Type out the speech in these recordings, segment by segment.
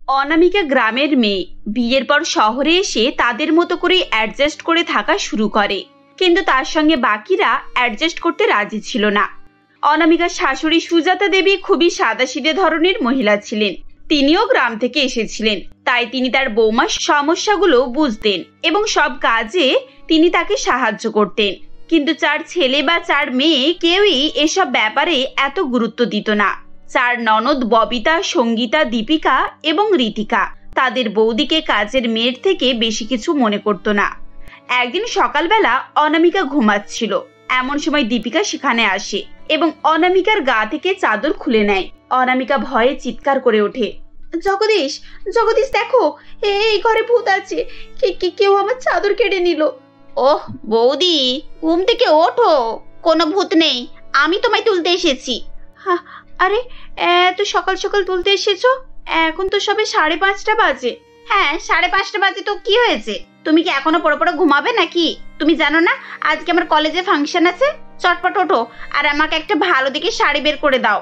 অনামিকা গ্রামের মেয়ে, বিয়ের পর শহরে এসে তাদের মতো করে অ্যাডজাস্ট করে থাকা শুরু করে, কিন্তু তার সঙ্গে বাকিরা অ্যাডজাস্ট করতে রাজি ছিল না। অনামিকার শাশুড়ি সুজাতা দেবী খুবই সাদাসিধে ধরনের মহিলা ছিলেন। তিনিও গ্রাম থেকে এসেছিলেন, তাই তিনি তার বৌমার সমস্যাগুলো বুঝতেন এবং সব কাজে তিনি তাকে সাহায্য করতেন। কিন্তু 4 ছেলে বা 4 মেয়ে কেউই এসব ব্যাপারে এত গুরুত্ব দিত না। 4 ননদ ববিতা, সঙ্গীতা, দীপিকা এবং ঋতিকা তাদের বৌদিকে কাজের মেয়ের থেকে বেশি কিছু মনে করতো না। একদিন সকালবেলা অনামিকা ঘুমাচ্ছিল, এমন সময় দীপিকা সেখানে আসে এবং অনামিকার গা থেকে চাদর খুলে নেয়। অনামিকা ভয়ে চিৎকার করে ওঠে, জগদীশ, জগদীশ দেখো, এই ঘরে ভূত আছে, কেউ আমার চাদর কেড়ে নিল। ওহ বৌদি, ঘুম থেকে ওঠো, কোনো ভূত নেই, আমি তোমায় তুলতে এসেছি। আরে এত সকাল সকাল তুলতে এসেছো? এখন তো সবে 5:30 বাজে। হ্যাঁ 5:30 বাজে তো কি হয়েছে? তুমি কি এখনো পড়ে পড়ে ঘুমাবে নাকি? তুমি জানো না আজকে আমার কলেজে ফাংশন আছে? চটপট ওঠো আর আমাকে একটা ভালো দেখে শাড়ি বের করে দাও।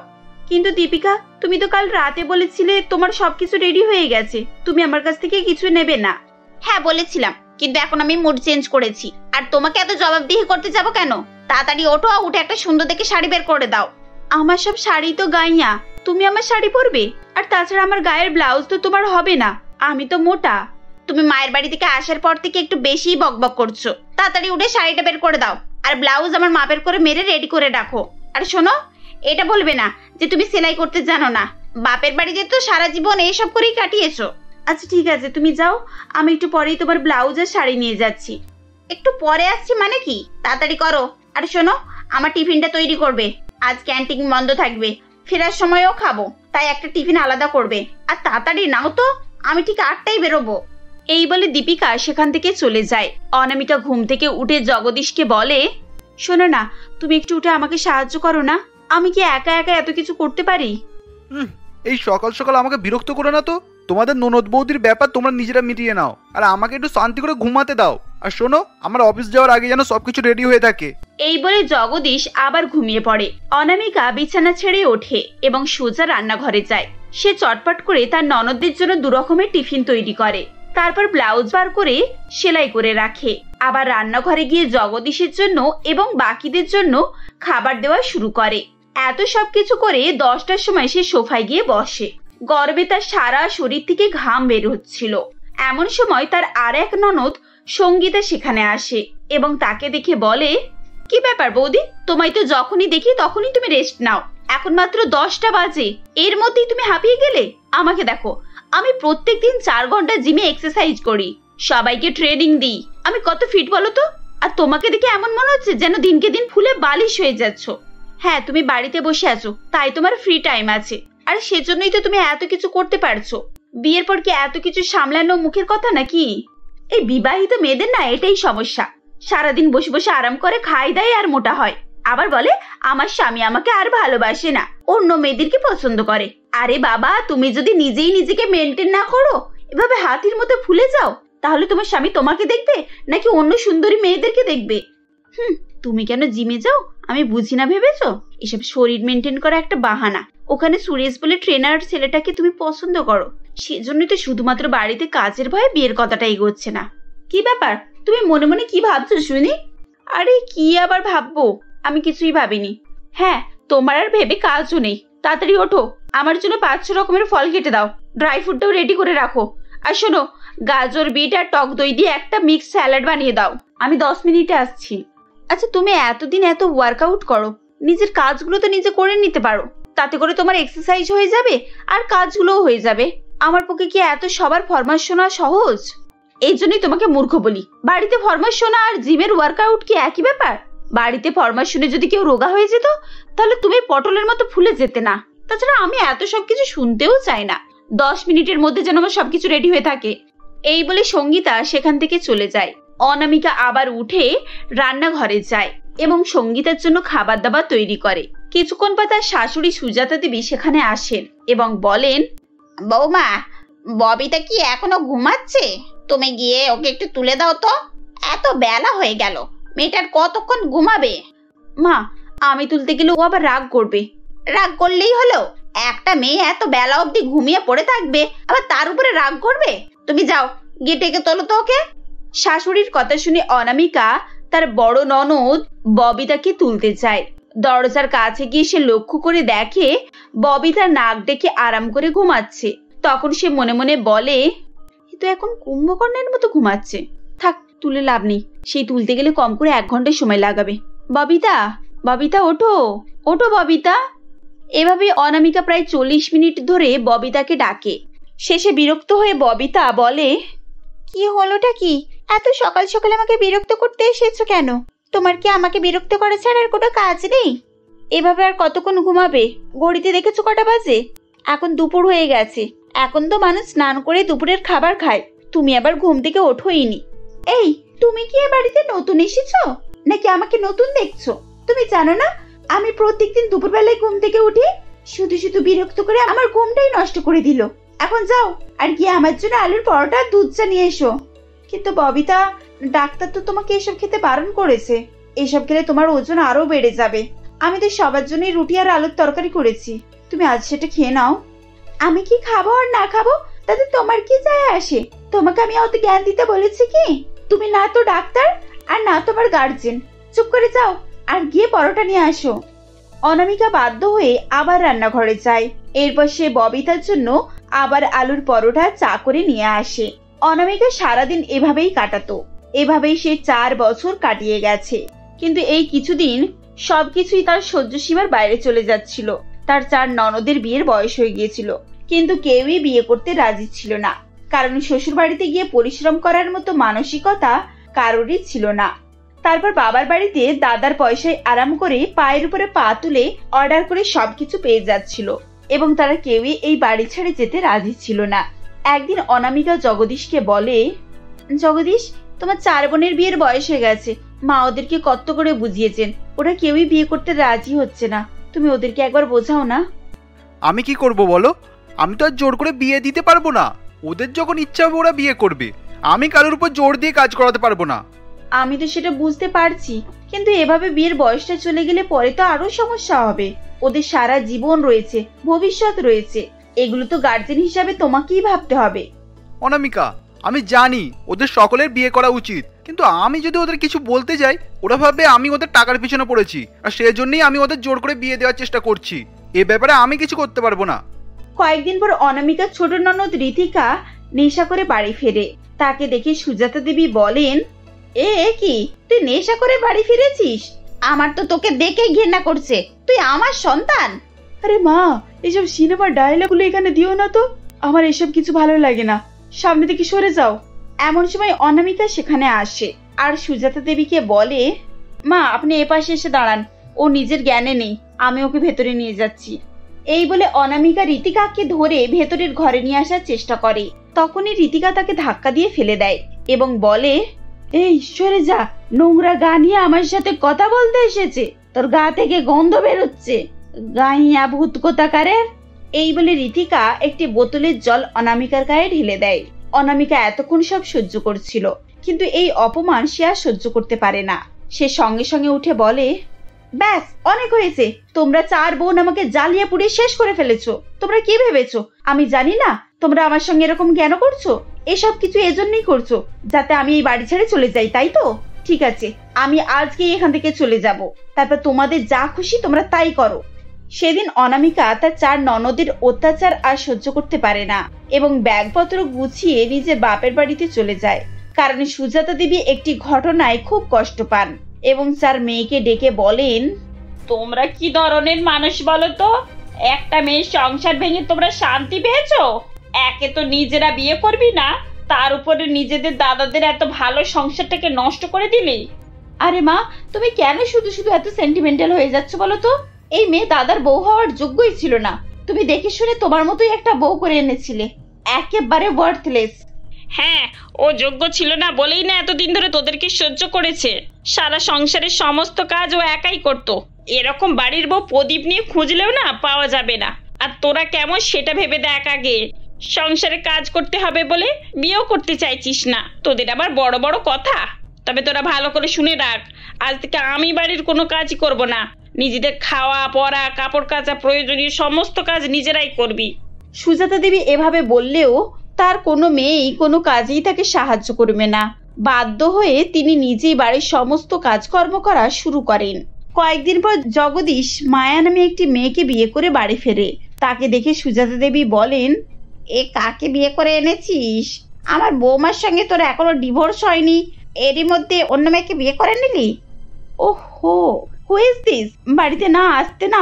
কিন্তু দীপিকা, তুমি তো কাল রাতে বলেছিলে তোমার সবকিছু রেডি হয়ে গেছে, তুমি আমার কাছ থেকে কিছু নেবে না। হ্যাঁ বলেছিলাম, কিন্তু এখন আমি মুড চেঞ্জ করেছি। আর তোমাকে এত জবাবদিহি করতে যাবো কেন? তাড়াতাড়ি ওঠো, উঠে একটা সুন্দর দেখে শাড়ি বের করে দাও। আমার সব শাড়ি তো গাইয়া, তুমি আমার শাড়ি পরবে? আর তাছাড়া আমার গায়ের ব্লাউজ তো তোমার হবে না, আমি তো মোটা। তুমি মায়ের বাড়ি থেকে আসার পর থেকে একটু বেশি বকবক করছো। তাড়াতাড়ি উঠে শাড়িটা বের করে দাও, আর ব্লাউজ আমার মাপের করে মেরে রেডি করে রাখো। আর শোনো, এটা বলবে না যে তুমি সেলাই করতে জানো না। বাপের বাড়িতে তো সারা জীবন এইসব করেই কাটিয়েছো। আচ্ছা ঠিক আছে, তুমি যাও, আমি একটু পরেই তোমার ব্লাউজ আর শাড়ি নিয়ে যাচ্ছি। একটু পরে আসছি মানে কি? তাড়াতাড়ি করো। আর শোনো, আমার টিফিনটা তৈরি করবে, আজ ক্যান্টিন বন্ধ থাকবে, ফেরার সময়ও খাবো, তাই একটা টিফিন আলাদা করবে। আর তাড়াতাড়ি নাও তো, আমি ঠিক 8টায় বেরোবো। এই বলে দীপিকা সেখান থেকে চলে যায়। অনামিকা ঘুম থেকে উঠে জগদীশকে বলে, শোনো না, তুমি একটু উঠে আমাকে সাহায্য করো না, আমি কি একা একা এত কিছু করতে পারি? এই সকাল সকাল আমাকে বিরক্ত করো না তো। তোমাদের ননদ বৌদির ব্যাপার তোমরা নিজেরা মিটিয়ে নাও, আর আমাকে একটু শান্তি করে ঘুমাতে দাও। আর শোনো, আমার অফিস যাওয়ার আগে যেন সবকিছু রেডি হয়ে থাকে। এই বলে জগদীশ আবার ঘুমিয়ে পড়ে। অনামিকা বিছানা ছেড়ে ওঠে এবং সোজা রান্নাঘরে যায়। সে চটপট করে তার ননদদের জন্য 2 রকমের টিফিন তৈরি করে, তারপর ব্লাউজ বার করে সেলাই করে রাখে। আবার রান্নাঘরে গিয়ে জগদীশের জন্য এবং বাকিদের জন্য খাবার দেওয়া শুরু করে। এত সবকিছু করে 10টার সময় সে সোফায় গিয়ে বসে। গরমে তার সারা শরীর থেকে ঘাম বের হচ্ছিল। এমন সময় তার আর এক ননদ সঙ্গীতা সেখানে আসে এবং তাকে দেখে বলে, কি ব্যাপার বৌদি, তোমায় তো যখনই দেখি তখনই তুমি রেস্ট নাও, এখন মাত্র 10টা বাজে, এর মধ্যেই তুমি হাঁপিয়ে গেলে। আমাকে দেখো, আমি প্রত্যেকদিন 4 ঘন্টা জিমে এক্সারসাইজ করি, সবাইকে ট্রেনিং দিই, আমি কত ফিট বলো তো? আর তোমাকে দেখে এমন মনে হচ্ছে যেন দিনকে দিন ফুলে বালিশ হয়ে যাচ্ছ। হ্যাঁ তুমি বাড়িতে বসে আছো, তাই তোমার ফ্রি টাইম আছে, আর সেজন্যই তো তুমি এত কিছু করতে পারছো। বিয়ের পর কি এত কিছু সামলানো মুখের কথা নাকি? এই বিবাহিত মেয়েদের না এটাই সমস্যা, সারাদিন বসে বসে আরাম করে, খায় দায় আর মোটা হয়, আবার বলে আমার স্বামী আমাকে আর ভালোবাসে না, অন্য মেয়েদেরকে পছন্দ করে। আরে বাবা, তুমি যদি নিজেই নিজেকে মেনটেন না করো, এভাবে হাতির মতো ফুলে যাও, তাহলে তোমার স্বামী তোমাকে দেখবে নাকি অন্য সুন্দরী মেয়েদেরকে দেখবে? তুমি কেন জিমে যাও আমি বুঝি না ভেবেছো? এসব শরীর মেনটেন করা একটা বাহানা। ওখানে সুরেশ বলে ট্রেনার ছেলেটাকে তুমি পছন্দ করো, সেজন্যই তো শুধুমাত্র বাড়িতে কাজের ভয়ে বিয়ের কথাটা এগোচ্ছে না। কি ব্যাপার, তুমি মনে মনে কি ভাবছো শুনি? আরে কি আবার ভাববো, আমি কিছুই ভাবিনি। হ্যাঁ, তোমার আর ভেবে কাজও নেই, তাড়াতাড়ি ওঠো, আমার জন্য 5-6 রকমের ফল কেটে দাও, ড্রাই ফ্রুটটাও রেডি করে রাখো। আর শোনো, গাজর, বিট আর টক দই দিয়ে একটা মিক্স স্যালাড বানিয়ে দাও, আমি 10 মিনিটে আসছি। আচ্ছা তুমি এতদিন এত ওয়ার্কআউট করো, নিজের কাজগুলো তো নিজে করে নিতে পারো, তাতে করে তোমার এক্সারসাইজ হয়ে যাবে আর কাজগুলোও হয়ে যাবে। আমার পক্ষে কি এত সবার ফরমাস শোনা সহজ? এই জন্যই তোমাকে মূর্খ বলি। বাড়িতে ফরমাস শোনা আর জিমের ওয়ার্কআউট কি একই ব্যাপার? বাড়িতে ফরমাস শুনে যদি কেউ রোগা হয়ে যেত, তাহলে তুমি পটলের মতো ফুলে যেতে না। তাছাড়া আমি এত সবকিছু শুনতেও চাই না, 10 মিনিটের মধ্যে যেন আমার সবকিছু রেডি হয়ে থাকে। এই বলে সঙ্গীতা সেখান থেকে চলে যায়। অনামিকা আবার উঠে রান্নাঘরে যায় এবং সঙ্গীতার জন্য খাবার দাবার তৈরি করে। কিছুক্ষণ পর তার শাশুড়ি সুজাতা দেবী সেখানে আসেন এবং বলেন, বৌমা, ববিতা কি এখনো ঘুমাচ্ছে? তুমি গিয়ে ওকে একটু তুলে দাও তো, এত বেলা হয়ে গেল, মেয়েটার কতক্ষণ ঘুমাবে? মা, আমি তুলতে গেলে ও আবার রাগ করবে। রাগ করলেই হলো, একটা মেয়ে এত বেলা অবধি ঘুমিয়ে পড়ে থাকবে, আবার তার উপরে রাগ করবে? তুমি যাও, গিয়ে ডেকে তোলো তো ওকে। শাশুড়ির কথা শুনে অনামিকা তার বড় ননদ ববিতাকে তুলতে চায়। দরজার কাছে গিয়ে সে লক্ষ্য করে দেখে ববিতা নাক ডেকে আরাম করে ঘুমাচ্ছে। তখন সে মনে মনে বলে, এ তো এখন কুম্ভকর্ণের মতো ঘুমাচ্ছে, থাক তুলে লাভ নেই, সেই তুলতে গেলে কম করে 1 ঘন্টা সময় লাগাবে। ববিতা, ববিতা ওঠো, ওঠো ববিতা। এভাবে অনামিকা প্রায় 40 মিনিট ধরে ববিতাকে ডাকে। শেষে বিরক্ত হয়ে ববিতা বলে, কি হলোটা কি? এত সকাল সকাল আমাকে বিরক্ত করতে এসেছো কেন? তোমার কি আমাকে বিরক্ত করা ছাড়া আর কোনো কাজ নেই? এভাবে আর কতক্ষণ ঘুমাবে? ঘড়িতে দেখেছো কটা বাজে? এখন দুপুর হয়ে গেছে। এখন তো মানুষ স্নান করে দুপুরের খাবার খায়, তুমি আবার ঘুম থেকে ওঠোইনি। এই, তুমি কি এ বাড়িতে নতুন এসেছো নাকি আমাকে নতুন দেখছো? তুমি জানো না আমি প্রত্যেকদিন দুপুরবেলায় ঘুম থেকে উঠি? শুধু শুধু বিরক্ত করে আমার ঘুমটাই নষ্ট করে দিল। এখন যাও আর গিয়ে আমার জন্য আলুর পরোটা আর দুধ চা নিয়ে এসো। কিন্তু ববিতা, ডাক্তার তো তোমাকে এসব খেতে বারণ করেছে। এসব খেলে তোমার ওজন আরো বেড়ে যাবে। আমি তো সবার জন্যই রুটি আর আলুর তরকারি করেছি, তুমি আজ সেটা খেয়ে নাও। আমি কি খাবো আর না খাবো তাতে তোমার কি যায় আসে? তোমাকে আমি অত জ্ঞান দিতে বলেছি কি? তুমি না তো ডাক্তার আর না তোমার গার্জেন। চুপ করে যাও আর গিয়ে পরোটা নিয়ে আসো। অনামিকা বাধ্য হয়ে আবার রান্নাঘরে যায়। এরপর সে ববিতার জন্য আবার আলুর পরোটা চা করে নিয়ে আসে। অনামিকা সারাদিন এভাবেই কাটাতো। এভাবেই সে 4 বছর কাটিয়ে গেছে। কিন্তু এই কিছুদিন সবকিছুই তার সহ্য সীমার বাইরে চলে যাচ্ছিল। তার 4 ননদের বিয়ের বয়স হয়ে গিয়েছিল, কিন্তু কেউই বিয়ে করতে রাজি ছিল না, কারণ শ্বশুর বাড়িতে গিয়ে পরিশ্রম করার মতো মানসিকতা কারোরই ছিল না। তারপর বাবার বাড়িতে দাদার পয়সায় আরাম করে পায়ের উপরে পা তুলে অর্ডার করে সবকিছু পেয়ে যাচ্ছিল, এবং তারা কেউই এই বাড়ি ছেড়ে যেতে রাজি ছিল না। একদিন অনামিকা জগদীশকে বলে, জগদীশ, তোমার 4 বোনের বিয়ের বয়স হয়ে গেছে। মা ওদেরকে কত করে বুঝিয়েছেন, ওরা কেউই বিয়ে করতে রাজি হচ্ছে না। তুমি ওদেরকে একবার বোঝাও না। আমি কি করব বলো? আমি তো আর জোর করে বিয়ে দিতে পারবো না। ওদের যখন ইচ্ছা হবে ওরা বিয়ে করবে, আমি কারোর উপর জোর দিয়ে কাজ করাতে পারবো না। আমি তো সেটা বুঝতে পারছি, কিন্তু এভাবে বিয়ের বয়সটা চলে গেলে পরে তো আরো সমস্যা হবে। ওদের সারা জীবন রয়েছে, ভবিষ্যৎ রয়েছে, এগুলো তো গার্জেন হিসাবে তোমাকেই ভাবতে হবে। অনামিকা, আমি জানি ওদের সকলের বিয়ে করা উচিত, কিন্তু আমি যদি ওদের কিছু বলতে যাই ওরা ভাববে আমি ওদের টাকার পিছনে পড়েছি, আর সেজন্যই আমি ওদের জোর করে বিয়ে দেওয়ার চেষ্টা করছি। এ ব্যাপারে আমি কিছু করতে পারবো না। কয়েকদিন পর অনামিকার ছোট ননদ রীতিকা নেশা করে বাড়ি ফেরে। তাকে দেখে সুজাতা দেবী বলেন, এ কি, তুই নেশা করে বাড়ি ফিরেছিস? আমার তো তোকে দেখে ঘৃণা করছে, তুই আমার সন্তান। আরে মা, এসব সিনেমার ডায়লগগুলো এখানে দিও না তো, আমার এসব কিছু ভালো লাগে না, সামনে থেকে সরে যাও। এমন সময় অনামিকা সেখানে আসে আর সুজাতা দেবীকে বলে, মা আপনি এপাশে এসে দাঁড়ান, ও নিজের জ্ঞানে নেই, আমি ওকে ভেতরে নিয়ে যাচ্ছি। এই বলে অনামিকা রীতিকাকে ধরে ভেতরের ঘরে নিয়ে আসার চেষ্টা করে। তখনই রীতিকা তাকে ধাক্কা দিয়ে ফেলে দেয় এবং বলে, এই সরে যা, নোংরা গা নিয়ে আমার সাথে কথা বলতে এসেছে, তোর গা থেকে গন্ধ বেরোচ্ছে, গাইয়া ভূত কোথাকারের। এই বলে রীতিকা একটি বোতলের জল অনামিকার গায়ে ঢেলে দেয়। অনামিকা এতক্ষণ সব সহ্য করছিল, কিন্তু এই অপমান সে আর সহ্য করতে পারে না। সে সঙ্গে সঙ্গে উঠে বলে, ব্যাস অনেক হয়েছে, তোমরা 4 বোন আমাকে জ্বালিয়ে পুড়িয়ে শেষ করে ফেলেছো। তোমরা কি ভেবেছো আমি জানি না তোমরা আমার সঙ্গে এরকম কেন করছো? এসব কিছু এজন্যই করছো যাতে আমি এই বাড়ি ছেড়ে চলে যাই, তাই তো? ঠিক আছে, আমি আজকেই এখান থেকে চলে যাব, তারপর তোমাদের যা খুশি তোমরা তাই করো। সেদিন অনামিকা তার 4 ননদের অত্যাচার আর সহ্য করতে পারে না এবং ব্যাগপত্র গুছিয়ে নিজের বাপের বাড়িতে চলে যায়। কারণ সুজাতা দেবী একটি ঘটনায় খুব কষ্ট পান এবং 4 মেয়েকে ডেকে বলেন, তোমরা কি ধরনের মানুষ বলো তো? একটা মেয়ের সংসার ভেঙে তোমরা শান্তি পেয়েছো? একে তো নিজেরা বিয়ে করবি না, তার উপরে নিজেদের দাদাদের এত ভালো সংসারটাকে নষ্ট করে দিলি। আরে মা, তুমি কেন শুধু শুধু এত সেন্টিমেন্টাল হয়ে যাচ্ছ বলো তো? এই মেয়ে দাদার বউ হওয়ার যোগ্যই ছিল না, তুমি দেখে শুনে তোমার মতোই একটা বউ করে এনেছিলে, একেবারে ওয়ার্থলেস। হ্যাঁ, ও যোগ্য ছিল না বলেই না এতদিন ধরে তোদেরকে সহ্য করেছে। সারা সংসারের সমস্ত কাজ ও একাই করত। এরকম বাড়ির বউ প্রদীপ নিয়ে খুঁজলেও না পাওয়া যাবে না। আর তোরা কেমন সেটা ভেবে দেখ আগে। সংসারে কাজ করতে হবে বলে বিয়েও করতে চাইছিস না, তোদের আবার বড় বড় কথা। তবে তোরা ভালো করে শুনে রাখ, আজ থেকে আমি বাড়ির কোনো কাজই করব না। নিজেদের খাওয়া পরা কাপড় কাচা প্রয়োজনীয় সমস্ত কাজ নিজেরাই করবি। সুজাতা দেবী এভাবে বললেও তার কোনো মেয়েই কোনো কাজেই তাকে সাহায্য করবে না। বাধ্য হয়ে তিনি নিজেই বাড়ির সমস্ত কাজকর্ম করা শুরু করেন। কয়েকদিন পর জগদীশ মায়া নামে একটি মেয়েকে বিয়ে করে বাড়ি ফেরে। তাকে দেখে সুজাতা দেবী বলেন, এ কাকে বিয়ে করে এনেছিস? আমার বৌমার সঙ্গে তোর এখনো ডিভোর্স হয়নি, এরই মধ্যে অন্য মেয়েকে বিয়ে করে নিলি? ওহো, হু ইজ দিস? বাড়িতে না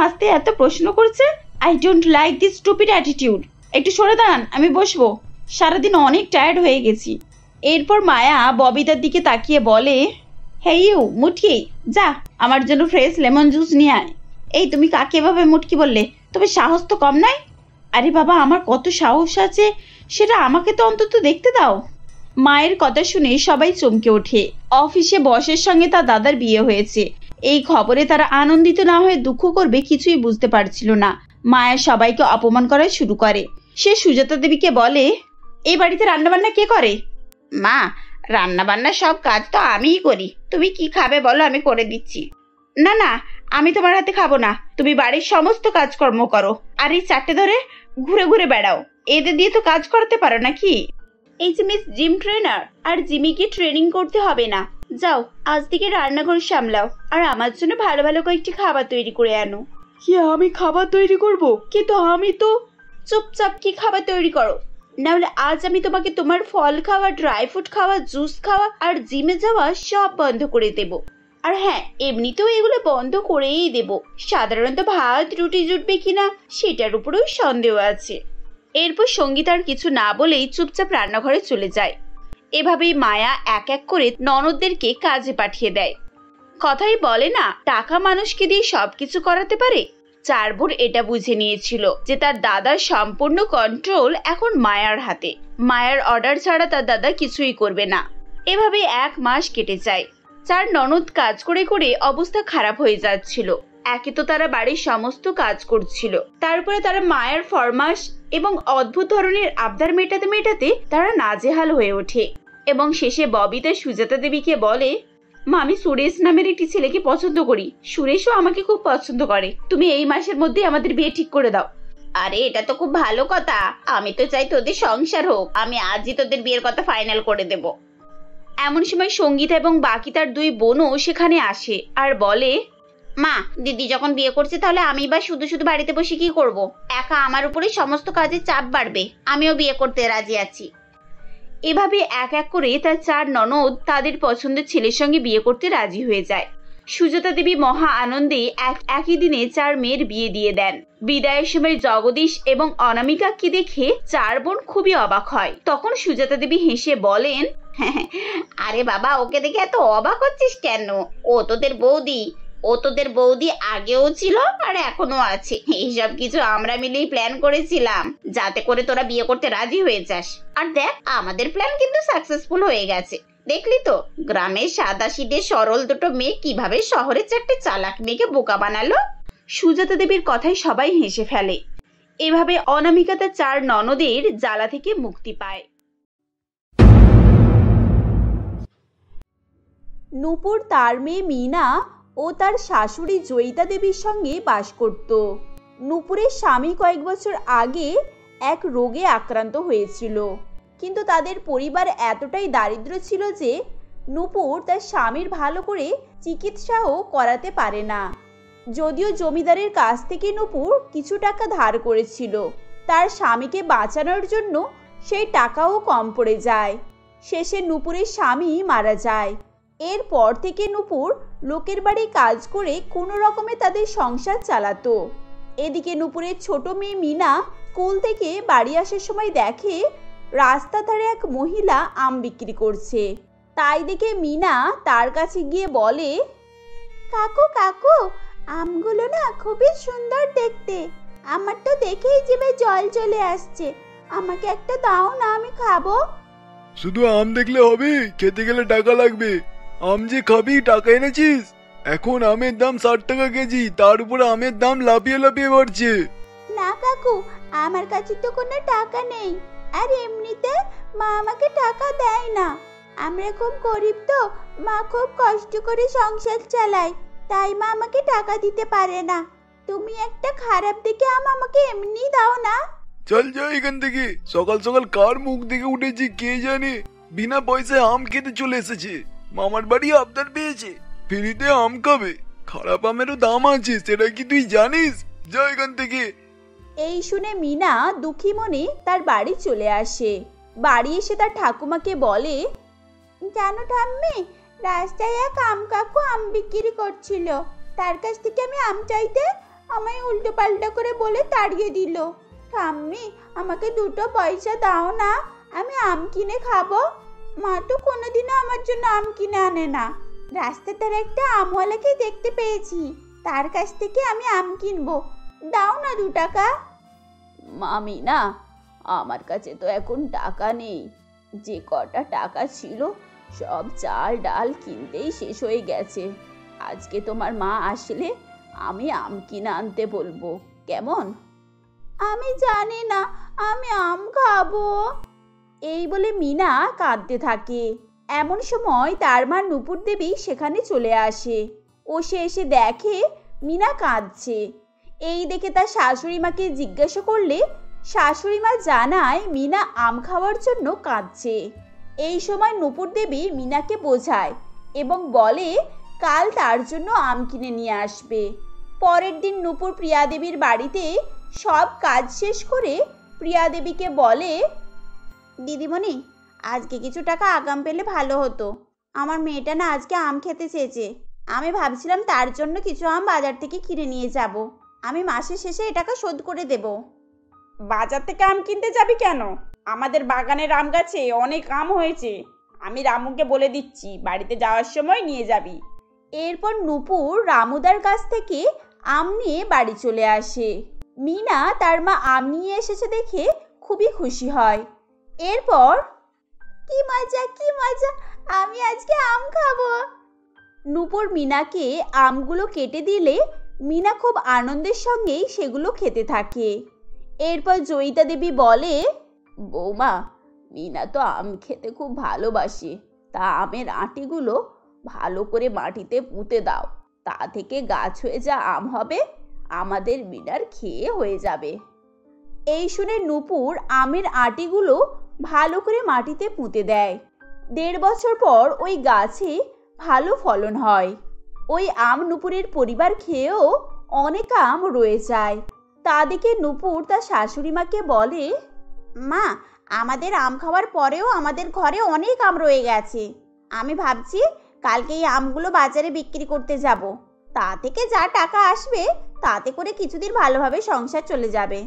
আসতে এত প্রশ্ন করছে। I don't like this stupid attitude. একটু সরে দাঁড়ান, আমি বসবো। সারাদিন অনেক টায়ার্ড হয়ে গেছি। এরপর মায়া ববিতার দিকে তাকিয়ে বলে, হে ইউ মুটকি, যা আমার জন্য ফ্রেশ লেমন জুস নিয়ে আয়। এই তুমি কাকে এভাবে মুটকি বললে? তবে সাহস তো কম নয়। আরে বাবা, আমার কত সাহস আছে সেটা আমাকে তো অন্তত দেখতে দাও। মায়ের কথা শুনে সবাই চমকে ওঠে। অফিসে বসের সঙ্গে তার দাদার বিয়ে হয়েছে, এই খবরে তারা আনন্দিত না হয়ে দুঃখ করবে কিছুই বুঝতে পারছিল না। মায়া সবাইকে অপমান করা শুরু করে। সে সুজাতা দেবীকে বলে, এই বাড়িতে রান্নাবান্না কে করে? মা, রান্নাবান্না সব কাজ তো আমিই করি। তুমি কি খাবে বলো, আমি করে দিচ্ছি। না না, আমি তোমার হাতে খাবো না। তুমি বাড়ির সমস্ত কাজকর্ম করো, আর এই চারটে ধরে ঘুরে ঘুরে বেড়াও। এদের দিয়ে তো কাজ করাতে পারো নাকি? এই যে মিস জিম ট্রেনার, আর জিমিকে ট্রেনিং করতে হবে না। যাও, আজ থেকে রান্নাঘর সামলাও, আর আমার জন্য ভালো ভালো কয়েকটি খাবার তৈরি করে আনো। কি আমি খাবার তৈরি করব? কিন্তু আমি তো... চুপচাপ কি খাবার তৈরি করো, নাহলে আজ আমি তোমাকে তোমার ফল খাওয়া, ড্রাই ফ্রুট খাওয়া, জুস খাওয়া আর জিমে যাওয়া সব বন্ধ করে দেব। আর হ্যাঁ, এমনিতেও এগুলো বন্ধ করেই দেব। সাধারণত ভাত রুটি জুটবে কিনা সেটার উপরেও সন্দেহ আছে। এরপর সঙ্গীতা আর কিছু না বলেই চুপচাপ রান্নাঘরে চলে যায়। এভাবেই মায়া এক এক করে ননদদেরকে কাজে পাঠিয়ে দেয়। কথাই বলে না, টাকা মানুষকে দিয়ে সবকিছু করাতে পারে। চার বোন এটা বুঝে নিয়েছিল যে তার দাদার সম্পূর্ণ কন্ট্রোল এখন মায়ার হাতে। মায়ার অর্ডার ছাড়া তার দাদা কিছুই করবে না। এভাবে 1 মাস কেটে যায়। চার ননদ কাজ করে করে অবস্থা খারাপ হয়ে যাচ্ছিল। একে তো তারা বাড়ির সমস্ত কাজ করছিল, তারপরে তারা মায়ের ফরমাস এবং অদ্ভুত ধরনের আবদার মেটাতে মেটাতে তারা নাজেহাল হয়ে ওঠে। এবং শেষে ববিতা সুজাতা দেবীকে বলে, মা, আমি সুরেশ নামের একটি ছেলেকে পছন্দ করি। সুরেশও আমাকে খুব পছন্দ করে। তুমি এই মাসের মধ্যে আমাদের বিয়ে ঠিক করে দাও। আরে এটা তো খুব ভালো কথা। আমি তো চাই তোদের সংসার হোক। আমি আজই তোদের বিয়ের কথা ফাইনাল করে দেব। এমন সময় সঙ্গীতা এবং বাকি তার 2 বোনও সেখানে আসে আর বলে, মা, দিদি যখন বিয়ে করছে তাহলে আমি বা শুধু শুধু বাড়িতে বসে কি করব? একা আমার উপরে সমস্ত কাজের চাপ বাড়বে। আমিও বিয়ে করতে রাজি আছি। এভাবে এক এক করে তার 4 ননদ তাদের পছন্দের ছেলের সঙ্গে বিয়ে করতে রাজি হয়ে যায়। সুজাতা দেবী মহা আনন্দে একই দিনে 4 মেয়ের বিয়ে দিয়ে দেন। বিদায়ের সময় জগদীশ এবং অনামিকাকে দেখে 4 বোন খুবই অবাক হয়। তখন সুজাতা দেবী হেসে বলেন, আরে বাবা, ওকে দেখে এত অবাক হচ্ছিস কেন? ও তোদের বৌদি আগেও ছিল আর এখনো আছে। এইসব কিছু আমরা মিলেই প্ল্যান করেছিলাম যাতে করে তোরা বিয়ে করতে রাজি হয়ে যাস। আর দেখ, আমাদের প্ল্যান কিন্তু সাকসেসফুল হয়ে গেছে। দেখলি তো, গ্রামের সাদাসিধে সরল 2টো মেয়ে কিভাবে শহরের 4টে চালাক মেয়েকে বোকা বানালো। সুজাতা দেবীর কথায় সবাই হেসে ফেলে। এভাবে অনামিকা তার 4 ননদের জ্বালা থেকে মুক্তি পায়। নূপুর তার মেয়ে মিনা ও তার শাশুড়ি জয়িতা দেবীর সঙ্গে বাস করত। নূপুরের স্বামী কয়েক বছর আগে এক রোগে আক্রান্ত হয়েছিল, কিন্তু তাদের পরিবার এতটাই দারিদ্র ছিল যে নূপুর তার স্বামীর ভালো করে চিকিৎসাও করাতে পারে না। যদিও জমিদারের কাছ থেকে নূপুর কিছু টাকা ধার করেছিল, তার স্বামীকে বাঁচানোর জন্য সেই টাকাও কম পড়ে যায়। শেষে নূপুরের স্বামী মারা যায়। এরপর থেকে নূপুর লোকের বাড়ি কাজ করে কোনো রকমে তাদের সংসার চালাতো। এদিকে নূপুরের ছোট মেয়ে মিনা স্কুল থেকে বাড়ি আসার সময় দেখে রাস্তা ধারে এক মহিলা আম বিক্রি করছে। তাই দেখে মিনা তার কাছে গিয়ে বলে, কাকু কাকু, আমগুলো না খুবই সুন্দর দেখতে। আমার তো দেখেই জিভে জল চলে আসছে। আমাকে একটা দাও না, আমি খাবো। শুধু আম দেখলে হবে? খেতে গেলে টাকা লাগবে। আম যে খাবি, টাকা এনেছিস? এখন আমের দাম 60 টাকা কেজি, তার উপরে আমের দাম লাফিয়ে লাফিয়ে বাড়ছে। না কাকু, আমার কাছে তো কোনো টাকা নেই। আর এমনিতে মা আমাকে টাকা দেয় না। আমরা খুব গরিব তো, মা খুব কষ্ট করে সংসার চালায়। তাই মা আমাকে টাকা দিতে পারে না। তুমি একটা খারাপ দেখে আমাকে এমনি দাও না। চল যা এখান থেকে। সকাল সকাল কার মুখ দেখে উঠেছি কে জানে, বিনা পয়সায় আম খেতে চলে এসেছে। মামার বাড়ি আবদার পেয়েছে, ফ্রিতে আম খাবে। খারাপ আমেরও দাম আছে, সেটা কি তুই জানিস? যা এখান থেকে। এই শুনে মিনা দুঃখী মনে তার বাড়ি চলে আসে। বাড়ি এসে তার ঠাকুমাকে বলে, জানো ঠাম্মি, রাস্তায় এক আম কাকু আম বিক্রি করছিল। তার কাছ থেকে আমি আম চাইতে আমায় উল্টো পাল্টা করে বলে তাড়িয়ে দিল। ঠাম্মি, আমাকে 2 পয়সা দাও না, আমি আম কিনে খাবো। মা তো কোনোদিনও আমার জন্য আম কিনে আনে না। রাস্তাটার একটা আমওয়ালাকে দেখতে পেয়েছি, তার কাছ থেকে আমি আম কিনবো। দাও না 2 টাকা। মামি না, আমার কাছে তো এখন টাকা নেই। যে কটা টাকা ছিল সব চাল ডাল কিনতেই শেষ হয়ে গেছে। আজকে তোমার মা আসলে আমি আম কিনে আনতে বলবো, কেমন? আমি জানি না, আমি আম খাবো। এই বলে মিনা কাঁদতে থাকে। এমন সময় তার মা নূপুর দেবী সেখানে চলে আসে। ও সে এসে দেখে মিনা কাঁদছে। এই দেখে তার শাশুড়ি মাকে জিজ্ঞাসা করলে শাশুড়ি মা জানায় মিনা আম খাওয়ার জন্য কাঁদছে। এই সময় নূপুর দেবী মিনাকে বোঝায় এবং বলে কাল তার জন্য আম কিনে নিয়ে আসবে। পরের দিন নূপুর প্রিয়া দেবীর বাড়িতে সব কাজ শেষ করে প্রিয়া দেবীকে বলে, দিদিমণি, আজকে কিছু টাকা আগাম পেলে ভালো হতো। আমার মেয়েটা না আজকে আম খেতে চেয়েছে। আমি ভাবছিলাম তার জন্য কিছু আম বাজার থেকে কিনে নিয়ে যাব। আমি মাসের শেষে এ টাকা শোধ করে দেব। বাজার থেকে আম কিনতে যাবি কেন? আমাদের বাগানের আম গাছে অনেক আম হয়েছে। আমি রামুকে বলে দিচ্ছি, বাড়িতে যাওয়ার সময় নিয়ে যাবি। এরপর নূপুর রামুদার কাছ থেকে আম নিয়ে বাড়ি চলে আসে। মিনা তার মা আম নিয়ে এসেছে দেখে খুবই খুশি হয়। এরপর, কি মজা কি মজা, আমি আজকে আম খাবো। নূপুর মিনাকে আমগুলো কেটে দিলে মিনা খুব আনন্দের সঙ্গেই সেগুলো খেতে থাকে। এরপর জয়িতা দেবী বলে, বৌমা, মিনা তো আম খেতে খুব ভালোবাসে। তা আমের আঁটিগুলো ভালো করে মাটিতে পুঁতে দাও, তা থেকে গাছ হয়ে যা আম হবে আমাদের মিনার খেয়ে হয়ে যাবে। এই শুনে নূপুর আমের আঁটিগুলো ভালো করে মাটিতে পুঁতে দেয়। 1.5 বছর পর ওই গাছে ভালো ফলন হয়। ওই আম নূপুরের পরিবার খেয়েও অনেক আম রয়ে যায়। তা দেখে নূপুর তার শাশুড়ি মাকে বলে, মা, আমাদের আম খাওয়ার পরেও আমাদের ঘরে অনেক আম রয়ে গেছে। আমি ভাবছি কালকে এই আমগুলো বাজারে বিক্রি করতে যাব। তা থেকে যা টাকা আসবে তাতে করে কিছুদিন ভালোভাবে সংসার চলে যাবে।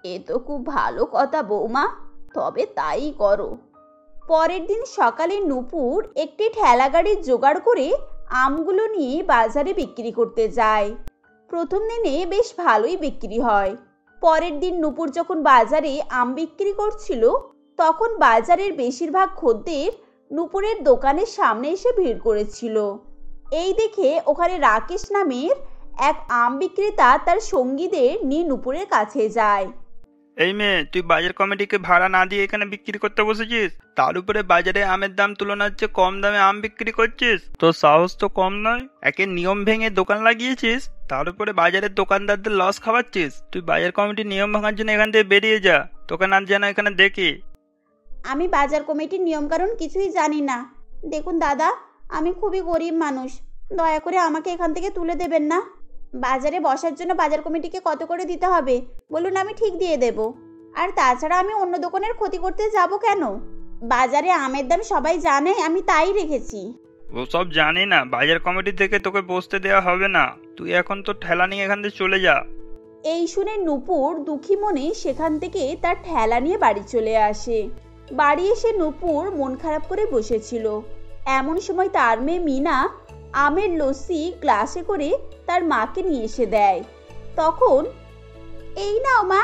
এ তো খুব ভালো কথা বৌমা, তবে তাই করো। পরের দিন সকালে নূপুর একটি ঠেলা গাড়ির জোগাড় করে আমগুলো নিয়ে বাজারে বিক্রি করতে যায়। প্রথম দিনে বেশ ভালোই বিক্রি হয়। পরের দিন নূপুর যখন বাজারে আম বিক্রি করছিল তখন বাজারের বেশিরভাগ খদ্দের নূপুরের দোকানের সামনে এসে ভিড় করেছিল। এই দেখে ওখানে রাকেশ নামের এক আম বিক্রেতা তার সঙ্গীদের নিয়ে নূপুরের কাছে যায়। এই মেয়ে, তুই বাজার কমিটিকে ভাড়া না দিয়ে এখানে বিক্রি করতে বসেছিস, তার উপরে বাজারে আমের দাম তুলনার চেয়ে কম দামে আম বিক্রি করছিস। তোর সাহস তো কম নয়। একে নিয়ম ভেঙে দোকান লাগিয়েছিস, তার উপরে বাজারের দোকানদারদের লস খাওয়াচ্ছিস। তুই বাজার কমিটির নিয়ম ভাঙার জন্য এখান থেকে বেরিয়ে যা, তোকে না যেন এখানে দেখি। আমি বাজার কমিটির নিয়মকানুন কিছুই জানি না। দেখুন দাদা, আমি খুবই গরিব মানুষ, দয়া করে আমাকে এখান থেকে তুলে দেবেন না। বাজারে বসার জন্য বাজার কমিটিকে কত করে দিতে হবে বলুন, আমি ঠিক দিয়ে দেব। আর তাছাড়া আমি অন্য দোকানের ক্ষতি করতে যাব কেন? বাজারে আমের দাম সবাই জানে, আমি তাই রেখেছি। ও সব জানি না, বাজার কমিটি থেকে তোকে বসতে দেওয়া হবে না। তুই এখন তো ঠেলা নিয়ে এখান থেকে চলে যা। এই শুনে নূপুর দুঃখী মনে সেখান থেকে তার ঠেলা নিয়ে বাড়ি চলে আসে। বাড়ি এসে নূপুর মন খারাপ করে বসেছিল। এমন সময় তার মেয়ে মিনা আমের লস্যি গ্লাসে করে তার মাকে নিয়ে এসে দেয়। তখন, এই নাও মা,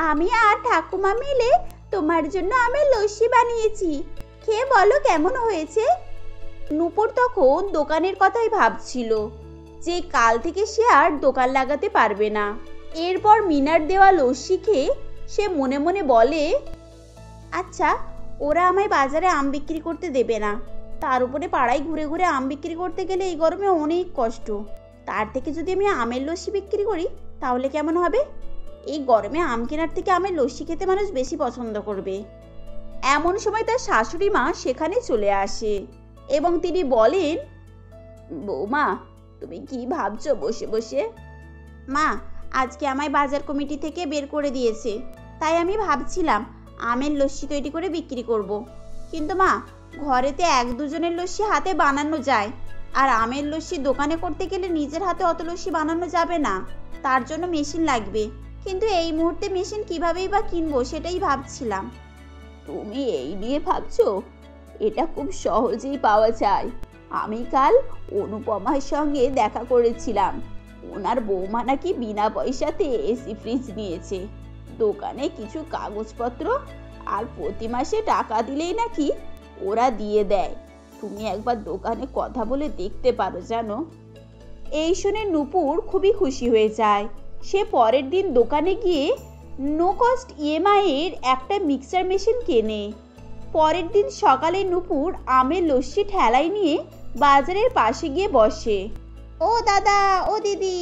আমি আর ঠাকুমা মিলে তোমার জন্য আমের লস্যি বানিয়েছি, খেয়ে বলো কেমন হয়েছে। নূপুর তখন দোকানের কথাই ভাবছিল যে কাল থেকে সে আর দোকান লাগাতে পারবে না। এরপর মিনার দেওয়া লস্যি খেয়ে সে মনে মনে বলে, আচ্ছা, ওরা আমায় বাজারে আম বিক্রি করতে দেবে না, তার উপরে পাড়ায় ঘুরে ঘুরে আম বিক্রি করতে গেলে এই গরমে অনেক কষ্ট। তার থেকে যদি আমি আমের লস্যি বিক্রি করি তাহলে কেমন হবে? এই গরমে আম কেনার থেকে আমের লস্যি খেতে মানুষ বেশি পছন্দ করবে। এমন সময় তার শাশুড়ি মা সেখানে চলে আসে এবং তিনি বলেন, বৌমা, তুমি কি ভাবছো বসে বসে? মা, আজকে আমায় বাজার কমিটি থেকে বের করে দিয়েছে, তাই আমি ভাবছিলাম আমের লস্যি তৈরি করে বিক্রি করব। কিন্তু মা, ঘরেতে এক দুজনের লস্যি হাতে বানানো যায়, আর আমের লস্যি দোকানে করতে গেলে নিজের হাতে অত লস্যি বানানো যাবে না, তার জন্য মেশিন লাগবে। কিন্তু এই মুহূর্তে মেশিন কিভাবেই বা কিনবো সেটাই ভাবছিলাম। তুমি এই নিয়ে ভাবছো? এটা খুব সহজেই পাওয়া যায়। আমি কাল অনুপমার সঙ্গে দেখা করেছিলাম। ওনার বৌমা নাকি বিনা পয়সাতে এসি ফ্রিজ নিয়েছে। দোকানে কিছু কাগজপত্র আর প্রতি মাসে টাকা দিলেই নাকি ওরা দিয়ে দেয়। তুমি একবার দোকানে কথা বলে দেখতে পারো জানো। এই শুনে নূপুর খুবই খুশি হয়ে যায়। সে পরের দিন দোকানে গিয়ে নো কস্ট ইএমআই এর একটা মিক্সার মেশিন কেনে। পরের দিন সকালে নূপুর আমের লস্যি ঠেলায় নিয়ে বাজারের পাশে গিয়ে বসে। ও দাদা, ও দিদি,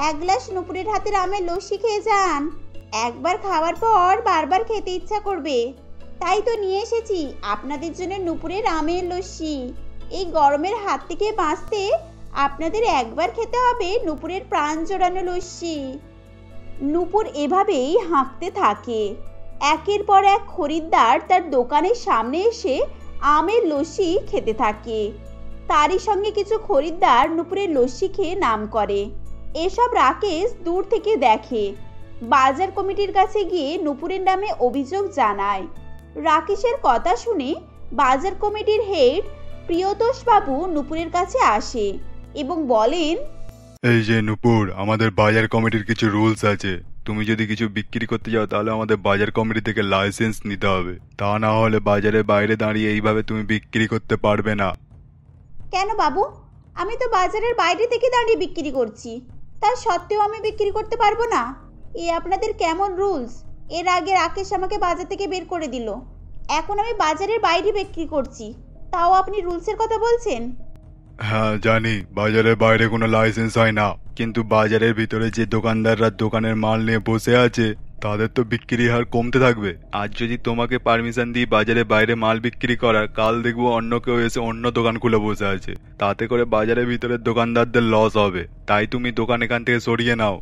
এক গ্লাস নূপুরের হাতের আমের লস্যি খেয়ে যান। একবার খাওয়ার পর বারবার খেতে ইচ্ছা করবে। তাই তো নিয়ে এসেছি আপনাদের জন্য নূপুরের আমের লস্যি। এই গরমের হাত থেকে বাঁচতে আপনাদের একবার খেতে হবে নূপুরের প্রাণ জোড়ানো লস্যি। নূপুর এভাবেই হাঁকতে থাকে। একের পর এক খরিদ্দার তার দোকানের সামনে এসে আমের লস্যি খেতে থাকে। তারই সঙ্গে কিছু খরিদ্দার নূপুরের লস্যি খেয়ে নাম করে। এসব রাকেশ দূর থেকে দেখে। বাজার কমিটির কাছে গিয়ে নূপুরের নামে অভিযোগ জানায়। রাকেশের কথা শুনে বাজার কমিটির হেড প্রিয়তোষ বাবু নূপুরের কাছে আসে এবং বলেন, এই যে নূপুর, আমাদের বাজার কমিটির কিছু রুলস আছে। তুমি যদি কিছু বিক্রি করতে যাও তাহলে আমাদের বাজার কমিটি থেকে লাইসেন্স নিতে হবে। তা না হলে বাজারের বাইরে দাঁড়িয়ে এইভাবে তুমি বিক্রি করতে পারবে না। কেন বাবু? আমি তো বাজারের বাইরে থেকে দাঁড়িয়ে বিক্রি করছি, তা সত্ত্বেও আমি বিক্রি করতে পারবো না? এ আপনাদের কেমন রুলস? এর আগে রাকেশ আমাকে বাজার থেকে বের করে দিল, এখন আমি বাজারের বাইরে বিক্রি করছি, তাও আপনি রুলসের কথা বলছেন? হ্যাঁ জানি, বাজারের বাইরে কোনো লাইসেন্স হয় না, কিন্তু বাজারের ভিতরে যে দোকানদাররা দোকানের মাল নিয়ে বসে আছে তাদের তো বিক্রি হার কমতে থাকবে। আজ যদি তোমাকে পারমিশন দিই বাজারের বাইরে মাল বিক্রি করার, কাল দেখবো অন্য কেউ এসে অন্য দোকান খুলে বসে আছে। তাতে করে বাজারের ভিতরে দোকানদারদের লস হবে। তাই তুমি দোকান এখান থেকে সরিয়ে নাও।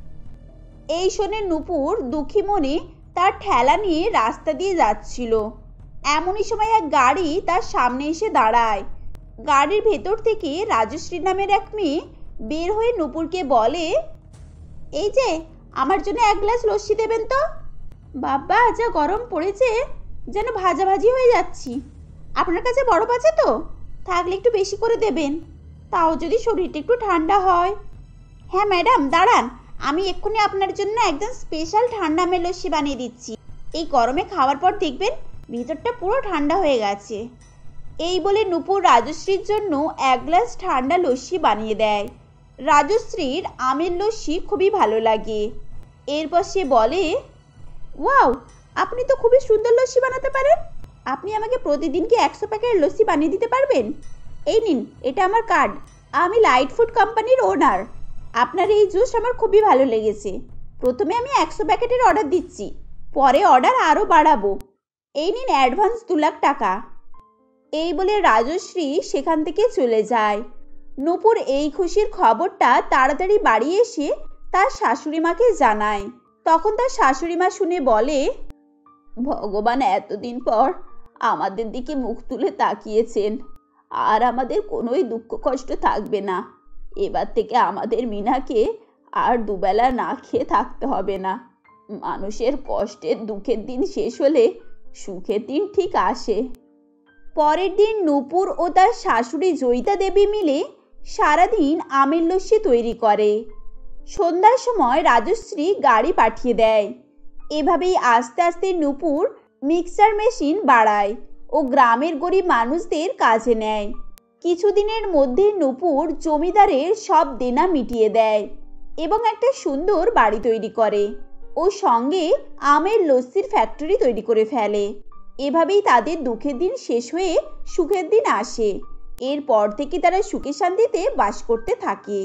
এই শুনে নূপুর দুঃখী মনে তার ঠেলা নিয়ে রাস্তা দিয়ে যাচ্ছিল। এমনই সময় এক গাড়ি তার সামনে এসে দাঁড়ায়। গাড়ির ভেতর থেকে রাজশ্রী নামের এক মেয়ে বের হয়ে নূপুরকে বলে, এই যে আমার জন্য এক গ্লাস লস্যি দেবেন তো। বাবা, যা গরম পড়েছে, যেন ভাজাভাজি হয়ে যাচ্ছি। আপনার কাছে বরফ আছে তো? থাকলে একটু বেশি করে দেবেন, তাও যদি শরীরটা একটু ঠান্ডা হয়। হ্যাঁ ম্যাডাম, দাঁড়ান, আমি এক্ষুনি আপনার জন্য একদম স্পেশাল ঠান্ডা আমের লস্যি বানিয়ে দিচ্ছি। এই গরমে খাওয়ার পর দেখবেন ভিতরটা পুরো ঠান্ডা হয়ে গেছে। এই বলে নূপুর রাজশ্রীর জন্য এক গ্লাস ঠান্ডা লস্যি বানিয়ে দেয়। রাজশ্রীর আমের লস্যি খুবই ভালো লাগে। এরপর সে বলে, ওয়াও, আপনি তো খুবই সুন্দর লস্যি বানাতে পারেন। আপনি আমাকে প্রতিদিন কি 100 প্যাকেট লস্যি বানিয়ে দিতে পারবেন? এই নিন, এটা আমার কার্ড। আমি লাইট ফুড কোম্পানির ওনার। আপনার এই জুস আমার খুবই ভালো লেগেছে। প্রথমে আমি 100 প্যাকেটের অর্ডার দিচ্ছি, পরে অর্ডার আরও বাড়াবো। এই নিন অ্যাডভান্স 2 লাখ টাকা। এই বলে রাজশ্রী সেখান থেকে চলে যায়। নূপুর এই খুশির খবরটা তাড়াতাড়ি বাড়ি এসে তার শাশুড়ি মাকে জানায়। তখন তার শাশুড়ি মা শুনে বলে, ভগবান এতদিন পর আমাদের দিকে মুখ তুলে তাকিয়েছেন, আর আমাদের কোনোই দুঃখ কষ্ট থাকবে না। এবার থেকে আমাদের মিনাকে আর দুবেলা না খেয়ে থাকতে হবে না। মানুষের কষ্টের দুঃখের দিন শেষ হলে সুখের দিন ঠিক আসে। পরের দিন নূপুর ও তার শাশুড়ি জয়িতা দেবী মিলে সারাদিন আমের লস্যি তৈরি করে। সন্ধ্যার সময় রাজশ্রী গাড়ি পাঠিয়ে দেয়। এভাবেই আস্তে আস্তে নূপুর মিক্সার মেশিন বাড়ায় ও গ্রামের গরিব মানুষদের কাজে নেয়। কিছুদিনের মধ্যে নূপুর জমিদারের সব দেনা মিটিয়ে দেয় এবং একটা সুন্দর বাড়ি তৈরি করে ও সঙ্গে আমের লস্যির ফ্যাক্টরি তৈরি করে ফেলে। এভাবেই তাদের দুঃখের দিন শেষ হয়ে সুখের দিন আসে। এরপর থেকে তারা সুখে শান্তিতে বাস করতে থাকে।